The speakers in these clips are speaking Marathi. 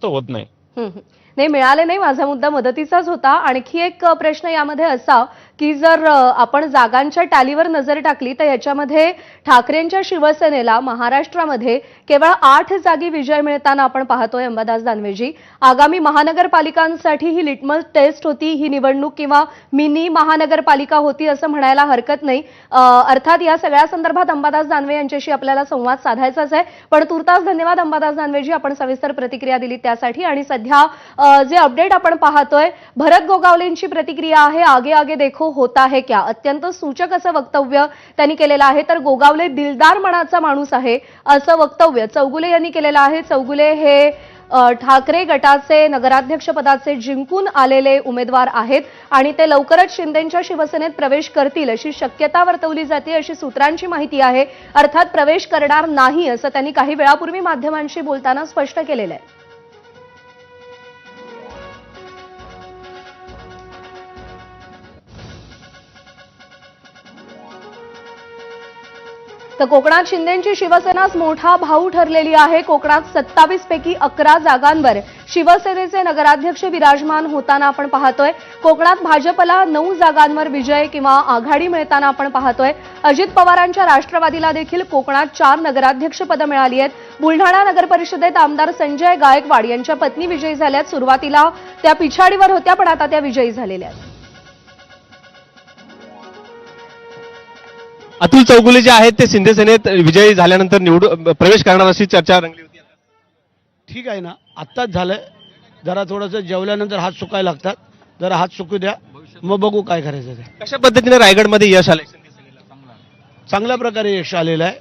तर होत नाही. नाही मिळाले नाही, माझा मुद्दा मदतीचाच होता. आणखी एक प्रश्न यामध्ये असा की जर आपण जागांच्या टॅलीवर नजर टाकली तर याच्यामध्ये ठाकरेंच्या शिवसेनेला महाराष्ट्रामध्ये केवळ 8 जागी विजय मिळताना आपण पाहतोय. अंबादास दानवेजी, आगामी महानगरपालिकांसाठी ही लिटमस टेस्ट होती ही निवडणूक किंवा मिनी महानगरपालिका होती असं म्हणायला हरकत नाही. अर्थात या सगळ्या संदर्भात अंबादास दानवे यांच्याशी आपल्याला संवाद साधायचाच आहे. पण तुर्तास धन्यवाद अंबादास दानवेजी, आपण सविस्तर प्रतिक्रिया दिली त्यासाठी. आणि सध्या जे अपडेट आपण पाहतोय, भरत गोगावलेंची प्रतिक्रिया आहे, आगे आगे देखो होता है क्या, अत्यंत सूचक असं वक्तव्य त्यांनी केलेलं आहे. तर गोगावले दिलदार मनाचा माणूस आहे असं वक्तव्य चौगुले यांनी केलेलं आहे. चौगुले हे ठाकरे गटाचे नगराध्यक्ष पदाचे जिंकून आलेले उमेदवार आहेत आणि ते लवकरच शिंदेंच्या शिवसेनेत प्रवेश करतील अशी शक्यता वर्तवली जाते, अशी सूत्रांची माहिती आहे. अर्थात प्रवेश करणार नाही असं त्यांनी काही वेळापूर्वी माध्यमांशी बोलताना स्पष्ट केलेलं आहे. तर कोकणात शिंदेंची शिवसेनाच मोठा भाऊ ठरलेली आहे. कोकणात 27 पैकी 11 जागांवर शिवसेनेचे नगराध्यक्ष विराजमान होताना आपण पाहतोय. कोकणात भाजपला 9 जागांवर विजय किंवा आघाडी मिळताना आपण पाहतोय. अजित पवारांच्या राष्ट्रवादीला देखील कोकणात 4 नगराध्यक्ष पदं मिळाली आहेत. बुलढाणा नगर परिषदेत आमदार संजय गायकवाड यांच्या पत्नी विजयी झाल्यात. सुरुवातीला त्या पिछाडीवर होत्या पण आता त्या विजयी झालेल्या आहेत. अतुल चौगुले जे आहेत ते शिंदे सेनेत विजयी झाल्यानंतर प्रवेश करणार अशी चर्चा रंगली होती. ठीक आहे ना, आत्ताच झालंय. जरा थोडंसं जेवल्यानंतर हात सुकायला लागतात, जरा हात सुकू द्या, मग बघू काय करायचं ते. कशा पद्धतीने रायगडमध्ये यश आलंय? चांगल्या प्रकारे यश आलेलं आहे.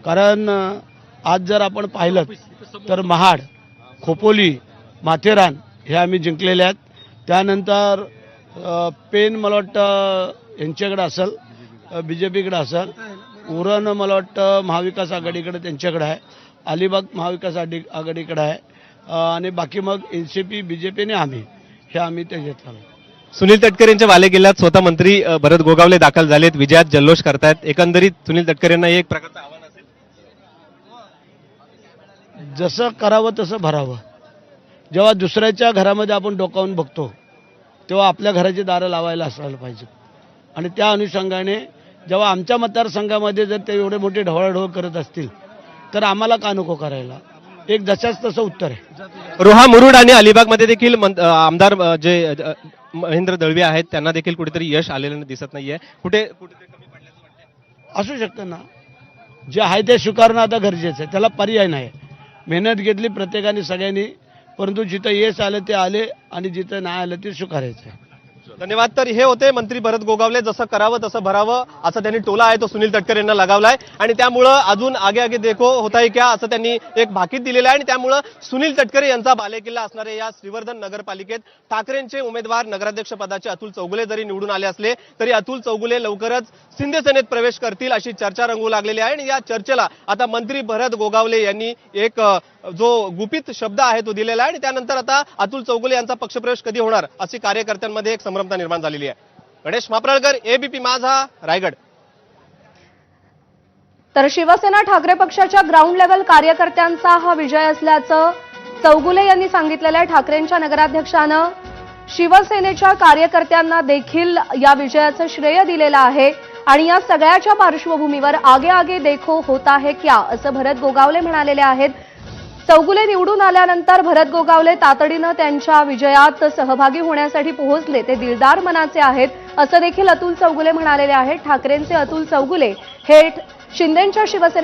कारण आज जर आपण पाहिलं तर महाड, खोपोली, माथेरान हे आम्ही जिंकलेले आहेत. त्यानंतर पेन मला वाटतं यांच्याकडे असेल, बीजेपीकडे असेल, उरण मला वाटतं महाविकास आघाडीकडे त्यांच्याकडे आहे, अलिबाग महाविकास आघाडीकडे आहे आणि बाकी मग एनसीपी, बीजेपी आणि आम्ही ते घेतलं. सुनील तटकरे यांच्या बालेकिल्ल्यात स्वतः मंत्री भरत गोगावले दाखल झालेत, विजयात जल्लोष करतायत. एकंदरीत सुनील तटकरे यांना एक प्रकारचं आव्हान असेल. जसं करावं तसं भरावं. जेव्हा दुसऱ्याच्या घरामध्ये आपण डोकावून बघतो तेव्हा आपल्या घराची दारं लावायला असायला पाहिजे. आणि त्या अनुषंगाने जेव्हा आमच्या मतदारसंघामध्ये जर ते एवढे मोठे ढवळाढवळ करत असतील तर आम्हाला का नको करायला? एक जशाच तसं उत्तर आहे. रोहा, मुरुड आणि अलिबागमध्ये देखील आमदार जे महेंद्र दळवी आहेत त्यांना देखील कुठेतरी यश आलेलं दिसत नाहीये. कुठेतरी कमी पडल्याचं वाटतं. असू शकतं ना, जे आहे ते स्वीकारणं आता गरजेचं आहे, त्याला पर्याय नाही. मेहनत घेतली प्रत्येकाने सगळ्यांनी, परंतु जिथं यश आलं ते आले आणि जिथं नाही आलं ते स्वीकारायचं आहे. धन्यवाद. तर हे होते मंत्री भरत गोगावले. जसं करावं तसं भरावं असा त्यांनी टोला आहे तो सुनील तटकरे यांना लगावलाय आणि त्यामुळं अजून आगे आगे देखो होता है क्या असं त्यांनी एक भाकीत दिलेलं आहे. आणि त्यामुळं सुनील तटकरे यांचा बालेकिल्ला असणाऱ्या या श्रीवर्धन नगरपालिकेत ठाकरेंचे उमेदवार नगराध्यक्ष पदाचे अतुल चौगुले जरी निवडून आले असले तरी अतुल चौगुले लवकरच शिंदे सेनेत प्रवेश करतील अशी चर्चा रंगू लागलेली आहे. आणि या चर्चेला आता मंत्री भरत गोगावले यांनी एक जो गुपित शब्द आहे तो दिलेला आहे. आणि त्यानंतर आता अतुल चौगुले यांचा पक्षप्रवेश कधी होणार अशी कार्यकर्त्यांमध्ये एक संभ्रमता निर्माण झालेली आहे. गणेश मापराळकर, एबीपी माझा, रायगड. तर शिवसेना ठाकरे पक्षाच्या ग्राउंड लेवल कार्यकर्त्यांचा हा विजय असल्याचं चौगुले यांनी सांगितलेलं आहे. ठाकरेंच्या नगराध्यक्षानं शिवसेनेच्या कार्यकर्त्यांना देखील या विजयाचं श्रेय दिलेलं आहे. आणि या सगळ्याच्या पार्श्वभूमीवर आगे आगे देखो होता है क्या असं भरत गोगावले म्हणालेले आहेत. चौगुले निवडून आल्यानंतर भरत गोगावले तातडीनं त्यांच्या विजयात सहभागी होण्यासाठी पोहोचले. ते दिलदार मनाचे आहेत असं देखील अतुल चौगुले म्हणालेले आहेत. ठाकरेंचे अतुल चौगुले हे शिंदेंच्या शिवसेनेत